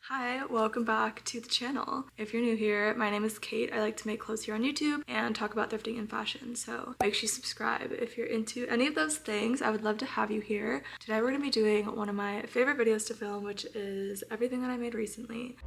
Hi, welcome back to the channel. If you're new here, my name is Kate. I like to make clothes here on YouTube and talk about thrifting and fashion, so make sure you subscribe. If you're into any of those things, I would love to have you here. Today we're going to be doing one of my favorite videos to film, which is everything that I made recently.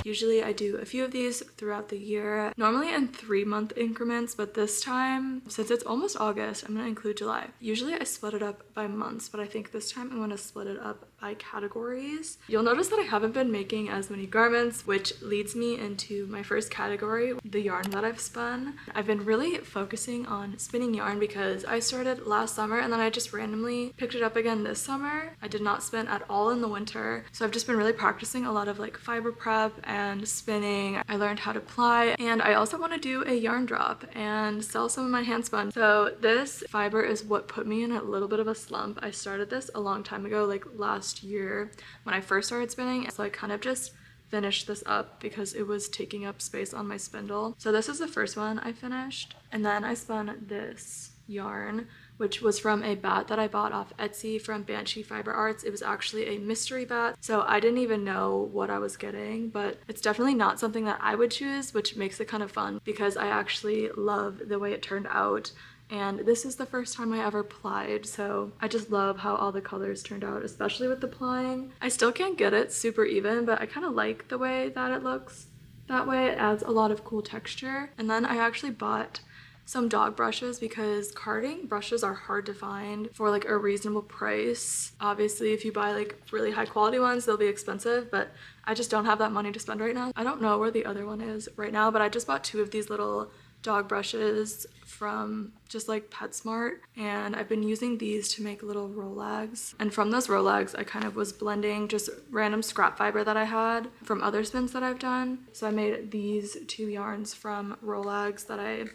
Usually I do a few of these throughout the year, normally in 3-month increments, but this time, since it's almost August, I'm gonna include July. Usually I split it up by months, but I think this time I'm gonna split it up by categories. You'll notice that I haven't been making as many garments, which leads me into my first category, the yarn that I've spun. I've been really focusing on spinning yarn because I started last summer and then I just randomly picked it up again this summer. I did not spin at all in the winter, so I've just been really practicing a lot of like fiber prep and spinning. I learned how to ply, and I also want to do a yarn drop and sell some of my hand spun. So this fiber is what put me in a little bit of a slump. I started this a long time ago, like last year when I first started spinning, so I kind of just finished this up because it was taking up space on my spindle. So this is the first one I finished, and then I spun this yarn, which was from a bat that I bought off Etsy from Banshee Fiber Arts. It was actually a mystery bat, so I didn't even know what I was getting, but it's definitely not something that I would choose, which makes it kind of fun because I actually love the way it turned out. And this is the first time I ever plied, so I just love how all the colors turned out, especially with the plying. I still can't get it super even, but I kind of like the way that it looks. That way it adds a lot of cool texture. And then I actually bought some dog brushes because carding brushes are hard to find for like a reasonable price. Obviously, if you buy like really high quality ones, they'll be expensive, but I just don't have that money to spend right now. I don't know where the other one is right now, but I just bought 2 of these little dog brushes from just like PetSmart, and I've been using these to make little rollags. And from those rollags, I kind of was blending just random scrap fiber that I had from other spins that I've done. So I made these 2 yarns from rollags that I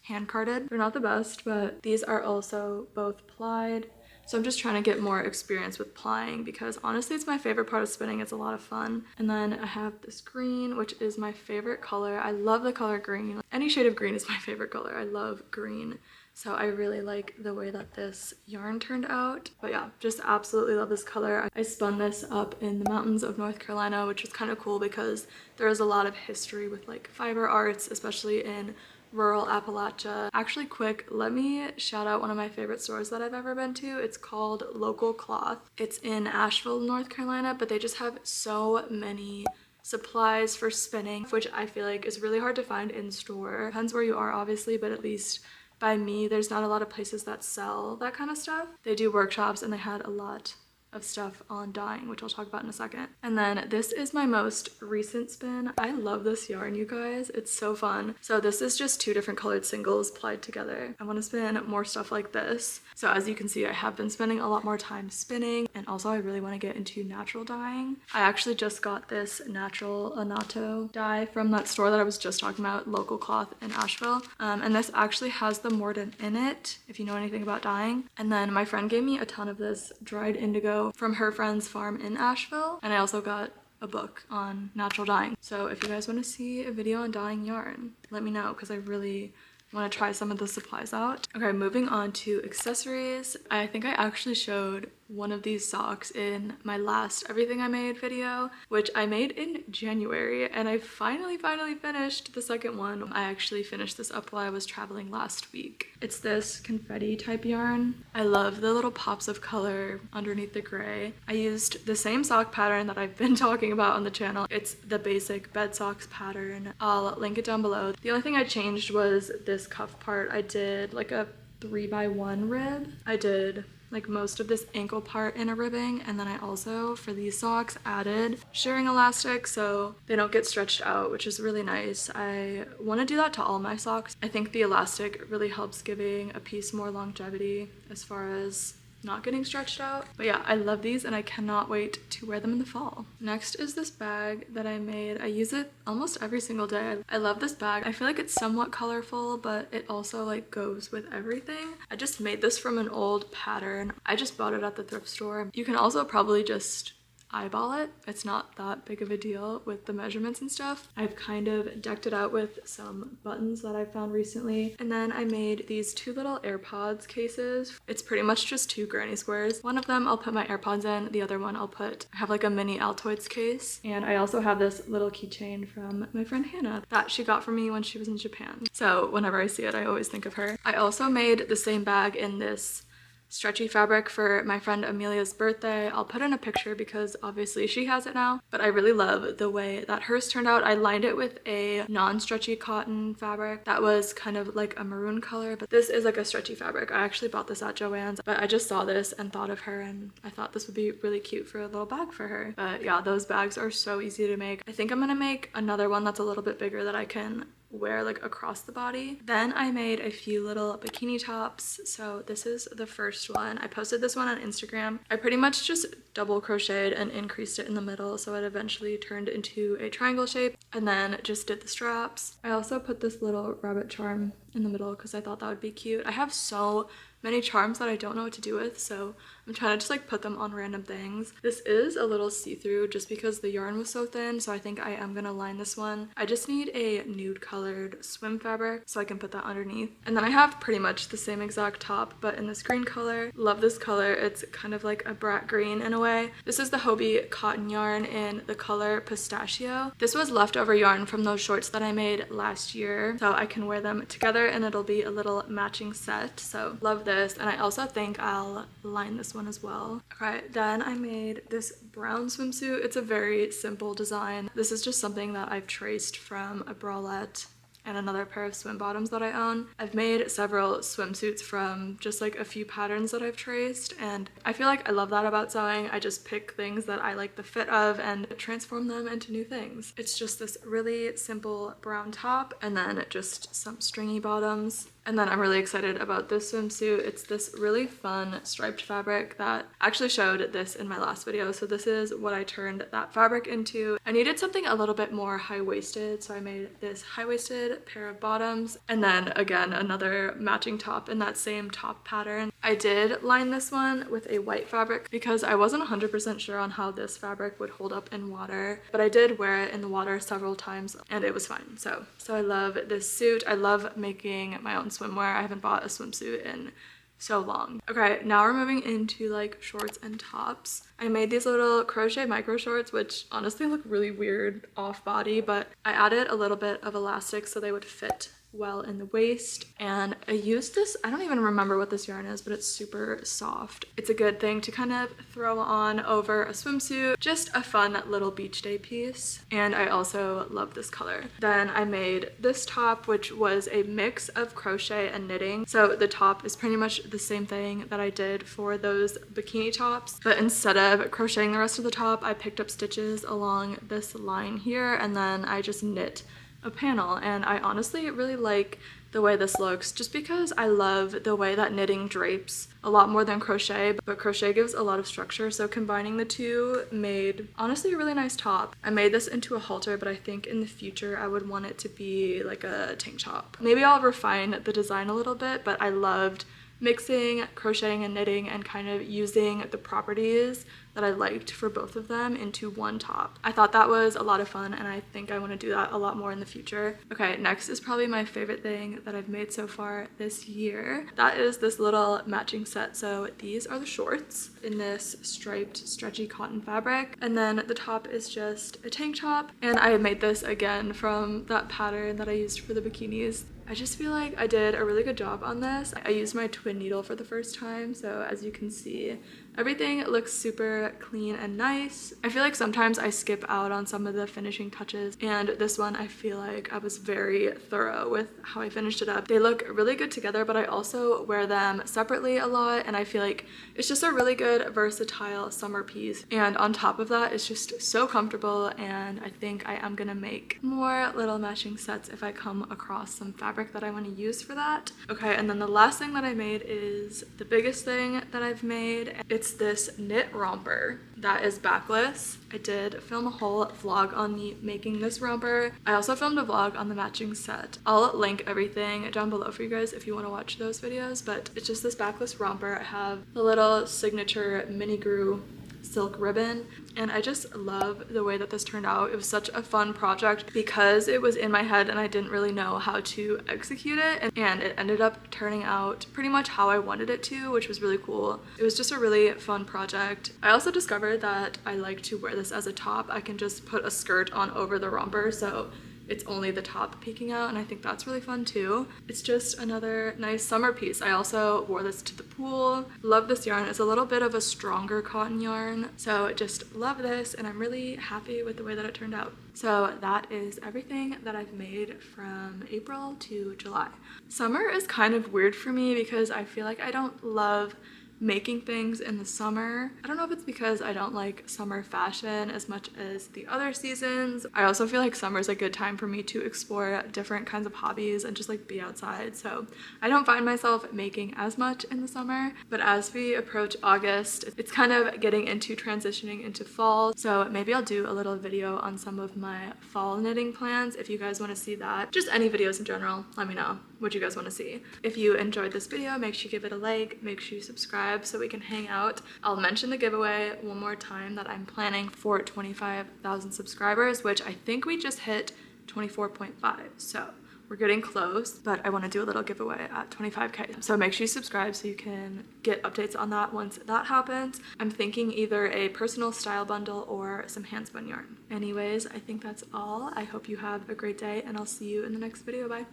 hand carded. They're not the best, but these are also both plied. So I'm just trying to get more experience with plying because honestly it's my favorite part of spinning. It's a lot of fun. And then I have this green, which is my favorite color. I love the color green. Any shade of green is my favorite color. I love green. So I really like the way that this yarn turned out. But yeah, just absolutely love this color. I spun this up in the mountains of North Carolina, which was kind of cool because there is a lot of history with like fiber arts, especially in rural Appalachia. Actually, quick, let me shout out one of my favorite stores that I've ever been to. It's called Local Cloth. It's in Asheville, North Carolina, but they just have so many supplies for spinning, which I feel like is really hard to find in store. Depends where you are, obviously, but at least by me, there's not a lot of places that sell that kind of stuff. They do workshops and they had a lot of stuff on dyeing, which I'll talk about in a second. And then this is my most recent spin. I love this yarn, you guys. It's so fun. So this is just 2 different colored singles plied together. I want to spin more stuff like this. So as you can see, I have been spending a lot more time spinning, and also I really want to get into natural dyeing. I actually just got this natural Anato dye from that store that I was just talking about, Local Cloth in Asheville. And this actually has the mordant in it, if you know anything about dyeing. And then my friend gave me a ton of this dried indigo from her friend's farm in Asheville, and I also got a book on natural dyeing. So if you guys want to see a video on dyeing yarn, let me know because I really want to try some of the supplies out. Okay, moving on to accessories. I think I actually showed one of these socks in my last everything I made video, which I made in January, and I finally finished the second one. I actually finished this up while I was traveling last week. It's this confetti type yarn. I love the little pops of color underneath the gray. I used the same sock pattern that I've been talking about on the channel. It's the basic bed socks pattern. I'll link it down below. The only thing I changed was this cuff part. I did like a 3x1 rib. I did like most of this ankle part in a ribbing, and then I also for these socks added shearing elastic so they don't get stretched out, which is really nice. I want to do that to all my socks. I think the elastic really helps giving a piece more longevity as far as not getting stretched out. But yeah, I love these and I cannot wait to wear them in the fall. Next is this bag that I made. I use it almost every single day. I love this bag. I feel like it's somewhat colorful, but it also like goes with everything. I just made this from an old pattern. I just bought it at the thrift store. You can also probably just eyeball it. It's not that big of a deal with the measurements and stuff. I've kind of decked it out with some buttons that I found recently. And then I made these 2 little AirPods cases. It's pretty much just 2 granny squares. One of them I'll put my AirPods in, the other one I have like a mini Altoids case. And I also have this little keychain from my friend Hannah that she got for me when she was in Japan. So whenever I see it, I always think of her. I also made the same bag in this stretchy fabric for my friend Amelia's birthday. I'll put in a picture because obviously she has it now, but I really love the way that hers turned out. I lined it with a non-stretchy cotton fabric that was kind of like a maroon color, but this is like a stretchy fabric. I actually bought this at Joann's, but I just saw this and thought of her, and I thought this would be really cute for a little bag for her. But yeah, those bags are so easy to make. I think I'm gonna make another one that's a little bit bigger that I can wear like across the body. Then I made a few little bikini tops. So this is the first one. I posted this one on Instagram. I pretty much just double crocheted and increased it in the middle, so it eventually turned into a triangle shape, and then just did the straps. I also put this little rabbit charm in the middle because I thought that would be cute. I have so many charms that I don't know what to do with, so I'm trying to just like put them on random things. This is a little see-through just because the yarn was so thin, so I think I am gonna line this one. I just need a nude colored swim fabric so I can put that underneath. And then I have pretty much the same exact top but in this green color. Love this color. It's kind of like a brat green in a way. This is the Hobie cotton yarn in the color pistachio. This was leftover yarn from those shorts that I made last year, so I can wear them together and it'll be a little matching set. So love this, and I also think I'll line this one as well. Okay, then I made this brown swimsuit. It's a very simple design. This is just something that I've traced from a bralette and another pair of swim bottoms that I own. I've made several swimsuits from just like a few patterns that I've traced, and I feel like I love that about sewing. I just pick things that I like the fit of and transform them into new things. It's just this really simple brown top and then just some stringy bottoms. And then I'm really excited about this swimsuit. It's this really fun striped fabric that I actually showed this in my last video. So this is what I turned that fabric into. I needed something a little bit more high-waisted, so I made this high-waisted pair of bottoms, and then again another matching top in that same top pattern. I did line this one with a white fabric because I wasn't 100% sure on how this fabric would hold up in water, but I did wear it in the water several times and it was fine. So I love this suit. I love making my own swimwear. I haven't bought a swimsuit in so long. Okay, now we're moving into like shorts and tops. I made these little crochet micro shorts, which honestly look really weird off body, but I added a little bit of elastic so they would fit well in the waist. And I used this, I don't even remember what this yarn is, but it's super soft. It's a good thing to kind of throw on over a swimsuit. Just a fun little beach day piece. And I also love this color. Then I made this top, which was a mix of crochet and knitting. So the top is pretty much the same thing that I did for those bikini tops, but instead of crocheting the rest of the top, I picked up stitches along this line here, and then I just knit a panel. And I honestly really like the way this looks just because I love the way that knitting drapes a lot more than crochet, but crochet gives a lot of structure, so combining the two made honestly a really nice top. I made this into a halter, but I think in the future I would want it to be like a tank top. Maybe I'll refine the design a little bit, but I loved mixing crocheting and knitting and kind of using the properties that I liked for both of them into one top. I thought that was a lot of fun, and I think I want to do that a lot more in the future. Okay, next is probably my favorite thing that I've made so far this year. That is this little matching set. So these are the shorts in this striped stretchy cotton fabric, and then the top is just a tank top, and I made this again from that pattern that I used for the bikinis. I just feel like I did a really good job on this. I used my twin needle for the first time, so as you can see, everything looks super clean and nice. I feel like sometimes I skip out on some of the finishing touches, and this one I feel like I was very thorough with how I finished it up. They look really good together, but I also wear them separately a lot, and I feel like it's just a really good versatile summer piece. And on top of that, it's just so comfortable, and I think I am gonna make more little matching sets if I come across some fabric that I want to use for that. Okay, and then the last thing that I made is the biggest thing that I've made. It's this knit romper that is backless. I did film a whole vlog on me making this romper. I also filmed a vlog on the matching set. I'll link everything down below for you guys if you want to watch those videos, but it's just this backless romper. I have the little signature minigru silk ribbon, and I just love the way that this turned out. It was such a fun project because it was in my head and I didn't really know how to execute it, and it ended up turning out pretty much how I wanted it to, which was really cool. It was just a really fun project. I also discovered that I like to wear this as a top. I can just put a skirt on over the romper, so it's only the top peeking out, and I think that's really fun too. It's just another nice summer piece. I also wore this to the pool. Love this yarn. It's a little bit of a stronger cotton yarn, so just love this, and I'm really happy with the way that it turned out. So that is everything that I've made from April to July. Summer is kind of weird for me because I feel like I don't love making things in the summer. I don't know if it's because I don't like summer fashion as much as the other seasons. I also feel like summer is a good time for me to explore different kinds of hobbies and just like be outside. So I don't find myself making as much in the summer, but as we approach August, it's kind of getting into transitioning into fall. So maybe I'll do a little video on some of my fall knitting plans. If you guys want to see that, just any videos in general, let me know what you guys want to see. If you enjoyed this video, make sure you give it a like, make sure you subscribe so we can hang out. I'll mention the giveaway one more time that I'm planning for 25,000 subscribers, which I think we just hit 24.5. So we're getting close, but I want to do a little giveaway at 25K. So make sure you subscribe so you can get updates on that once that happens. I'm thinking either a personal style bundle or some handspun yarn. Anyways, I think that's all. I hope you have a great day, and I'll see you in the next video. Bye.